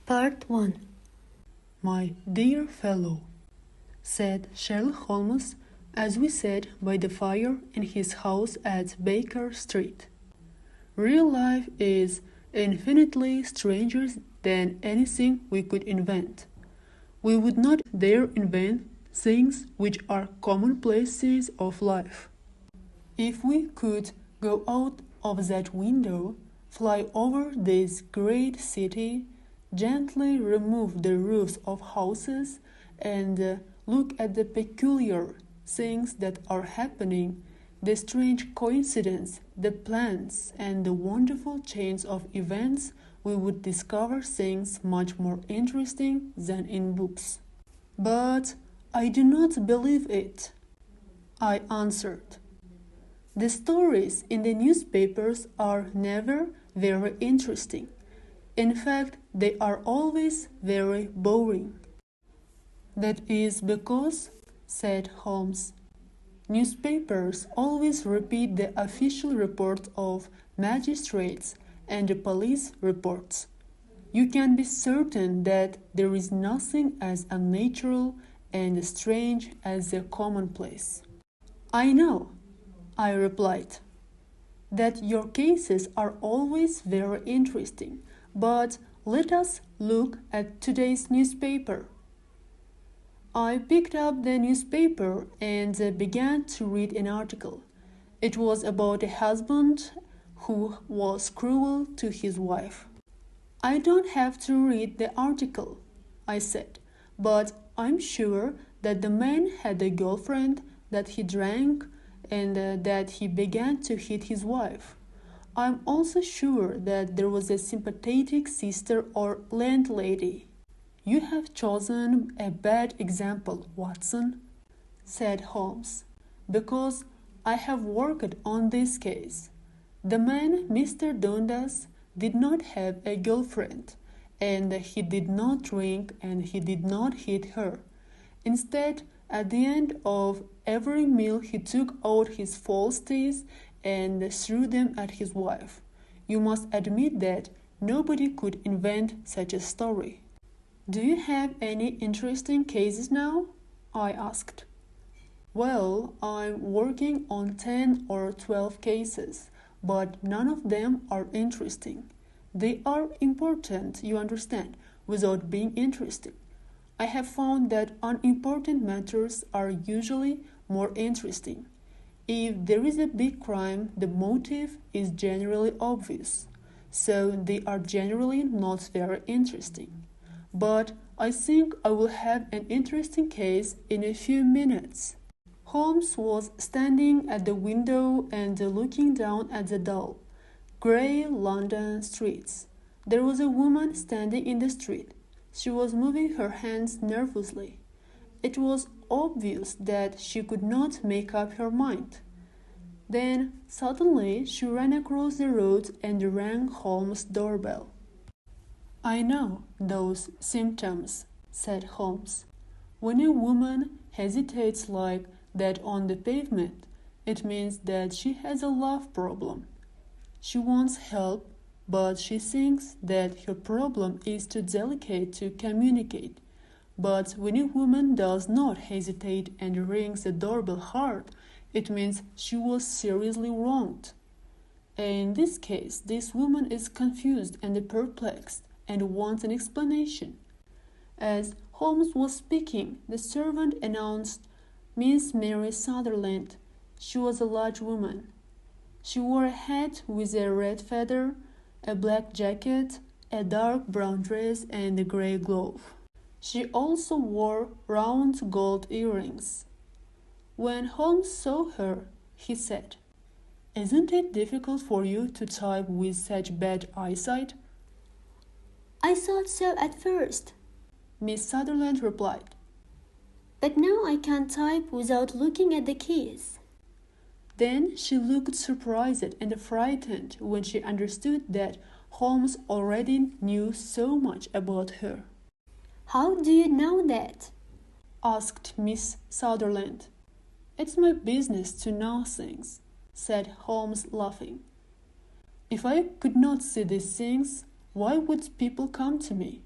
Part 1. "My dear fellow," said Sherlock Holmes as we sat by the fire in his house at Baker Street, "real life is infinitely stranger than anything we could invent. We would not dare invent things which are commonplaces of life. If we could go out of that window, fly over this great city, gently remove the roofs of houses, and look at the peculiar things that are happening, the strange coincidence, the plans, and the wonderful chains of events, we would discover things much more interesting than in books. But I do not believe it," I answered. "The stories in the newspapers are never very interesting. In fact, they are always very boring." "That is because," said Holmes, "newspapers always repeat the official reports of magistrates and the police reports. You can be certain that there is nothing as unnatural and strange as the commonplace." "I know," I replied, "that your cases are always very interesting, but let us look at today's newspaper." I picked up the newspaper and began to read an article. It was about a husband who was cruel to his wife. "I don't have to read the article," I said, "but I'm sure that the man had a girlfriend, that he drank, and that he began to hit his wife. I'm also sure that there was a sympathetic sister or landlady." "You have chosen a bad example, Watson," said Holmes, "because I have worked on this case. The man, Mr. Dundas, did not have a girlfriend, and he did not drink, and he did not hit her. Instead, at the end of every meal he took out his false teeth and threw them at his wife. You must admit that nobody could invent such a story." "Do you have any interesting cases now?" I asked. "Well, I'm working on 10 or 12 cases, but none of them are interesting. They are important, you understand, without being interesting. I have found that unimportant matters are usually more interesting. If there is a big crime, the motive is generally obvious, so they are generally not very interesting. But I think I will have an interesting case in a few minutes." Holmes was standing at the window and looking down at the dull, grey London streets. There was a woman standing in the street. She was moving her hands nervously. It was obvious that she could not make up her mind. Then suddenly she ran across the road and rang Holmes' doorbell. "I know those symptoms," said Holmes. "When a woman hesitates like that on the pavement, it means that she has a love problem. She wants help, but she thinks that her problem is too delicate to communicate. But when a woman does not hesitate and rings the doorbell hard, it means she was seriously wronged. In this case, this woman is confused and perplexed and wants an explanation." As Holmes was speaking, the servant announced Miss Mary Sutherland. She was a large woman. She wore a hat with a red feather, a black jacket, a dark brown dress, and a grey glove. She also wore round gold earrings. When Holmes saw her, he said, "Isn't it difficult for you to type with such bad eyesight?" "I thought so at first," Miss Sutherland replied. "but now I can type without looking at the keys." Then she looked surprised and frightened when she understood that Holmes already knew so much about her. "How do you know that?" asked Miss Sutherland. "It's my business to know things," said Holmes, laughing. "If I could not see these things, why would people come to me?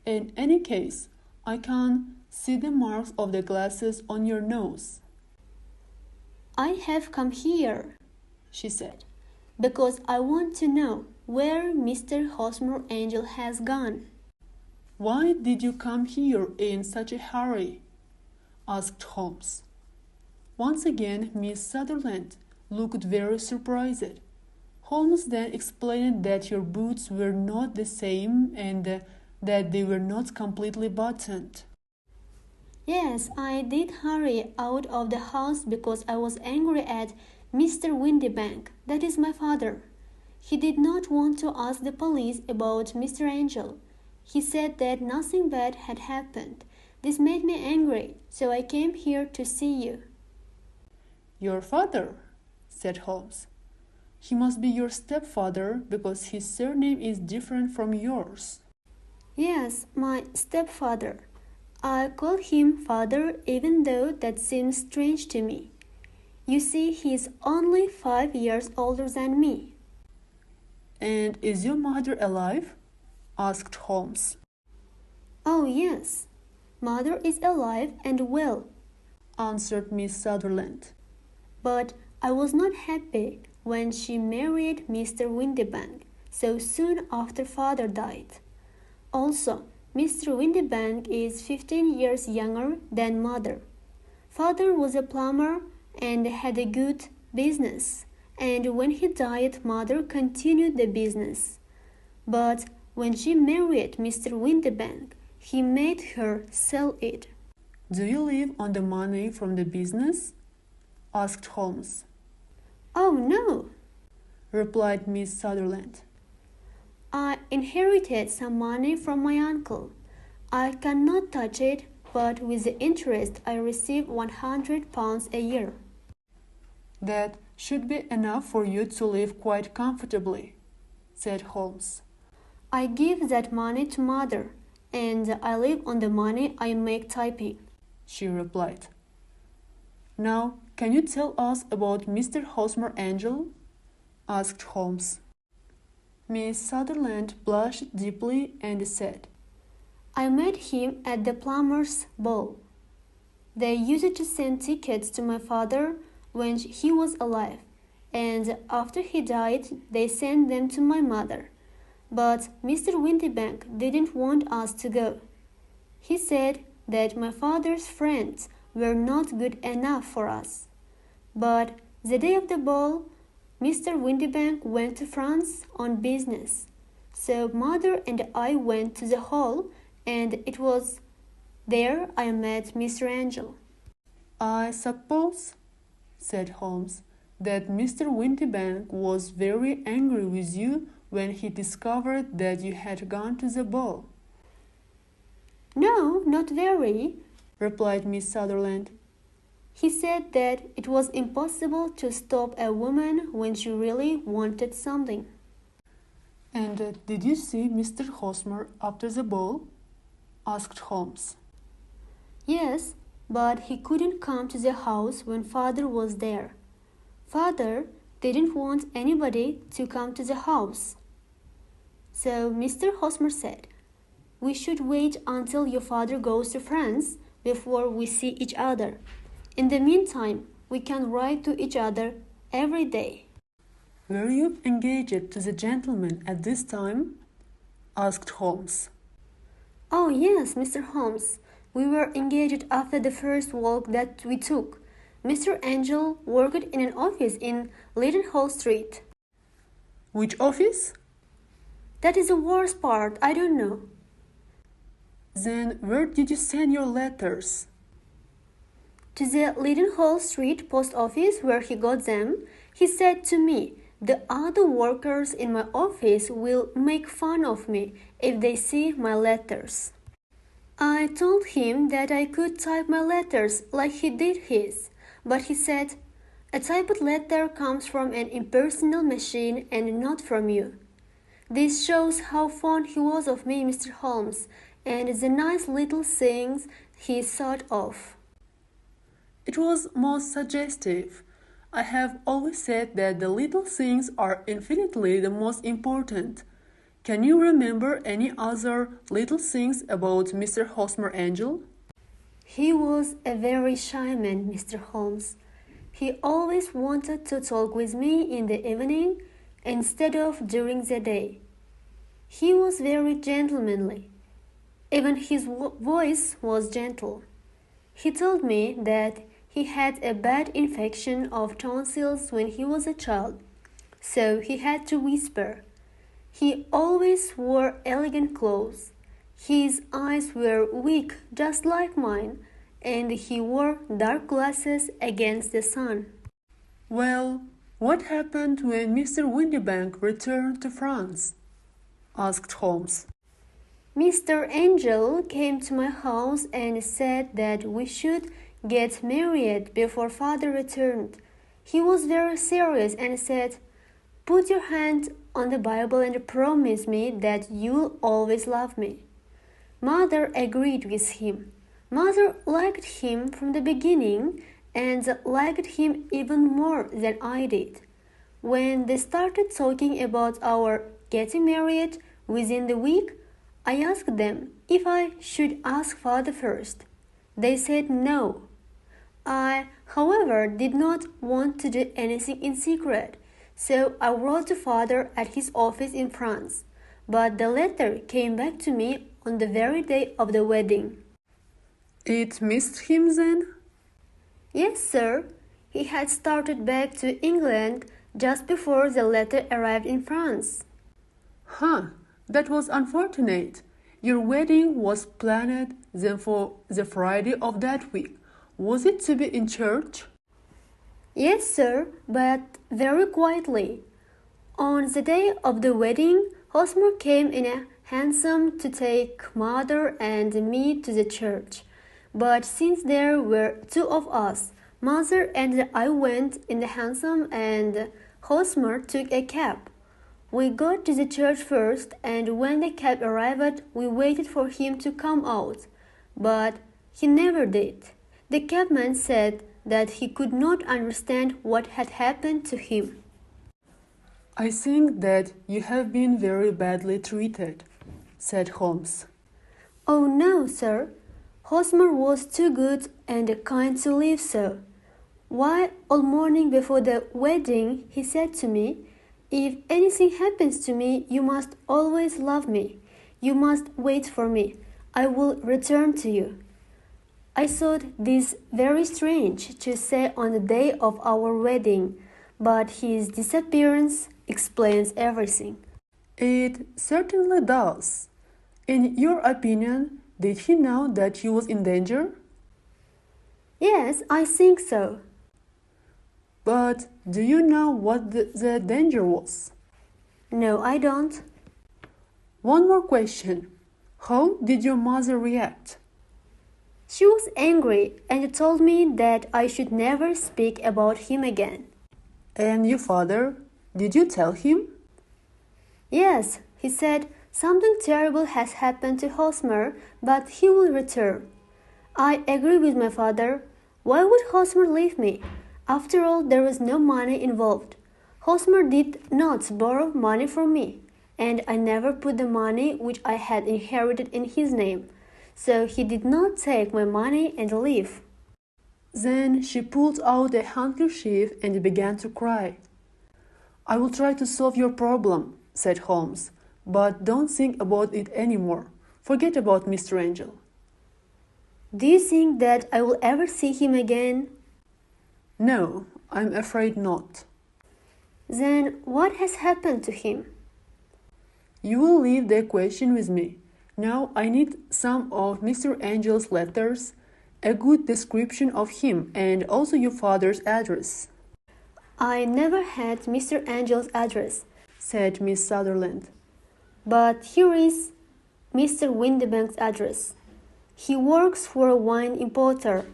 In any case, I can see the marks of the glasses on your nose. I have come here, she said, because I want to know where Mr. Gosmer Angel has gone. Why did you come here in such a hurry? Asked Holmes. Once again, Miss Sutherland looked very surprised. Holmes then explained that your boots were not the same and that they were not completely buttoned. Yes, I did hurry out of the house because I was angry at Mr. Windibank, that is my father. He did not want to ask the police about Mr. Angel. He said that nothing bad had happened. This made me angry, so I came here to see you. Your father, said Holmes. He must be your stepfather because his surname is different from yours. Yes, my stepfather. I call him father even though that seems strange to me. You see, he is only 5 years older than me. And is your mother alive? Asked Holmes. Oh, yes. Mother is alive and well, answered Miss Sutherland. But I was not happy when she married Mr. Windibank so soon after father died. Also, Mr. Windibank is 15 years younger than mother. Father was a plumber and had a good business, and when he died, mother continued the business. But when she married Mr. Windibank, he made her sell it. Do you live on the money from the business? Asked Holmes. Oh, no, replied Miss Sutherland. I inherited some money from my uncle. I cannot touch it, but with the interest I receive £100 a year. That should be enough for you to live quite comfortably, said Holmes. I give that money to mother, and I live on the money I make typing, she replied. Now, can you tell us about Mr. Gosmer Angel? Asked Holmes. Miss Sutherland blushed deeply and said, I met him at the plumber's ball. They used to send tickets to my father when he was alive, and after he died, they sent them to my mother. But Mr. Windibank didn't want us to go. He said that my father's friends were not good enough for us. But the day of the ball, Mr. Windibank went to France on business. So mother and I went to the hall, and it was there I met Mr. Angel. I suppose, said Holmes, that Mr. Windibank was very angry with you when he discovered that you had gone to the ball. No, not very, replied Miss Sutherland. He said that it was impossible to stop a woman when she really wanted something. And did you see Mr. Gosmer after the ball? Asked Holmes. Yes, but he couldn't come to the house when father was there. Father didn't want anybody to come to the house. So Mr. Gosmer said, we should wait until your father goes to France before we see each other. In the meantime, we can write to each other every day. Were you engaged to the gentleman at this time? Asked Holmes. Oh, yes, Mr. Holmes. We were engaged after the first walk that we took. Mr. Angel worked in an office in Leadenhall Street. Which office? That is the worst part. I don't know. Then where did you send your letters? To the Leadenhall Street post office where he got them. He said to me, the other workers in my office will make fun of me if they see my letters. I told him that I could type my letters like he did his, but he said, a typed letter comes from an impersonal machine and not from you. This shows how fond he was of me, Mr. Holmes, and the nice little things he thought of. It was most suggestive. I have always said that the little things are infinitely the most important. Can you remember any other little things about Mr. Gosmer Angel? He was a very shy man, Mr. Holmes. He always wanted to talk with me in the evening instead of during the day. He was very gentlemanly. Even his voice was gentle. He told me that he had a bad infection of tonsils when he was a child, so he had to whisper. He always wore elegant clothes. His eyes were weak, just like mine, and he wore dark glasses against the sun. Well, what happened when Mr. Windibank returned to France? Asked Holmes. Mr. Angel came to my house and said that we should get married before father returned. He was very serious and said, "Put your hand on the Bible and promise me that you'll always love me." Mother agreed with him. Mother liked him from the beginning and liked him even more than I did. When they started talking about our getting married within the week, I asked them if I should ask father first. They said no. I, however, did not want to do anything in secret, so I wrote to father at his office in France. But the letter came back to me on the very day of the wedding. It missed him then? Yes, sir. He had started back to England just before the letter arrived in France. Huh, that was unfortunate. Your wedding was planned then for the Friday of that week. Was it to be in church? Yes, sir, but very quietly. On the day of the wedding, Gosmer came in a hansom to take mother and me to the church. But since there were two of us, mother and I went in the hansom and Gosmer took a cab. We got to the church first, and when the cab arrived, we waited for him to come out. But he never did. The cabman said that he could not understand what had happened to him. I think that you have been very badly treated, said Holmes. Oh no, sir. Gosmer was too good and kind to live so. Why, all morning before the wedding, he said to me, "If anything happens to me, you must always love me. You must wait for me. I will return to you." I thought this very strange to say on the day of our wedding, but his disappearance explains everything. It certainly does. In your opinion, did he know that he was in danger? Yes, I think so. But do you know what the danger was? No, I don't. One more question. How did your mother react? She was angry and told me that I should never speak about him again. And your father? Did you tell him? Yes, he said something terrible has happened to Gosmer, but he will return. I agree with my father. Why would Gosmer leave me? After all, there was no money involved. Gosmer did not borrow money from me, and I never put the money which I had inherited in his name. So he did not take my money and leave. Then she pulled out a handkerchief and began to cry. I will try to solve your problem, said Holmes, but don't think about it anymore. Forget about Mr. Angel. Do you think that I will ever see him again? No, I'm afraid not. Then what has happened to him? You will leave the question with me. Now I need some of Mr. Angel's letters, a good description of him, and also your father's address. I never had Mr. Angel's address, said Miss Sutherland. But here is Mr. Windibank's address. He works for a wine importer.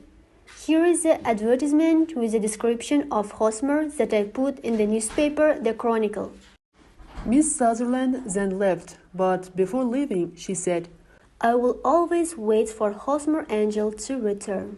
Here is the advertisement with a description of Gosmer that I put in the newspaper, The Chronicle. Miss Sutherland then left, but before leaving, she said, I will always wait for Gosmer Angel to return.